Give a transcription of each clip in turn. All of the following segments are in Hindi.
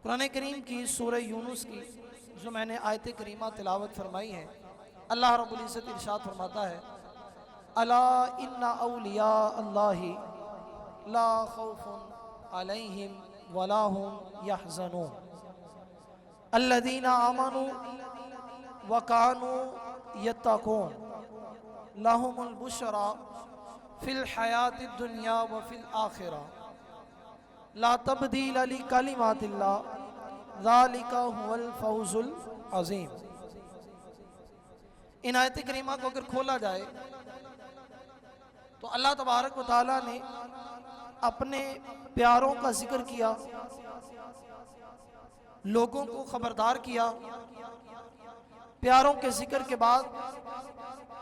कुरान करीम की सूरह यूनुस की जो मैंने आयत करीमा तिलावत फरमाई है, अल्लाह रब्बुल इज़्ज़त इरशाद फरमाता है, अला इन्ना औलिया अल्लाहि ला खौफुन अलैहिम वला हुम यहज़नून अल्लज़ीना आमनू व कानू यत्तकून लहुमुल बुशरा फिल हयातिद दुनिया व फिल आखिरा ला तब्दील ली कलिमातिल्लाह ज़ालिका हुवल फौज़ुल अज़ीम। इन आयत करीमा को अगर खोला जाए तो अल्लाह तबारक व तआला ने अपने प्यारों का जिक्र किया, लोगों को खबरदार किया। प्यारों के जिक्र के बाद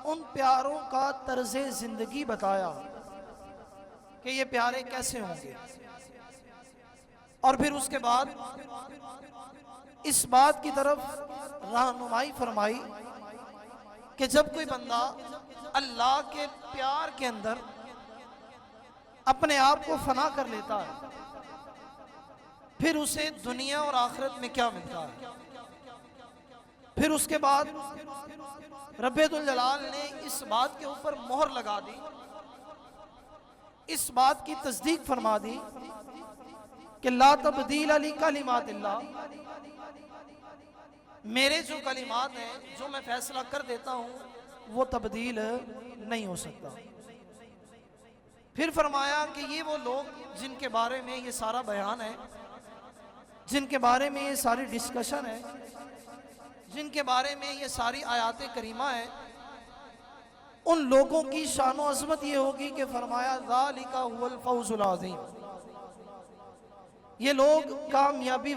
उन प्यारों का तर्ज़े ज़िंदगी बताया कि ये प्यारे कैसे होंगे, और फिर उसके बाद इस बात की तरफ रहनुमाई फरमाई कि जब कोई बंदा अल्लाह के प्यार के अंदर अपने आप को फना कर लेता है, फिर उसे दुनिया और आखिरत में क्या मिलता है। फिर उसके बाद रब्बुल जलाल ने इस बात के ऊपर मोहर लगा दी, इस बात की तस्दीक फरमा दी कि ला तब्दील ली कलिमातिल्लाह, मेरे जो कलिमात हैं, जो मैं फैसला कर देता हूं, वो तब्दील नहीं हो सकता। फिर फरमाया कि ये वो लोग जिनके बारे में ये सारा बयान है, जिनके बारे में ये सारी डिस्कशन है, जिनके बारे में ये सारी आयात करीमा है, उन लोगों की शान व अज़मत ये होगी कि फरमाया ज़ालिका हुवल फौज़ुल अज़ीम, ये लोग कामयाबी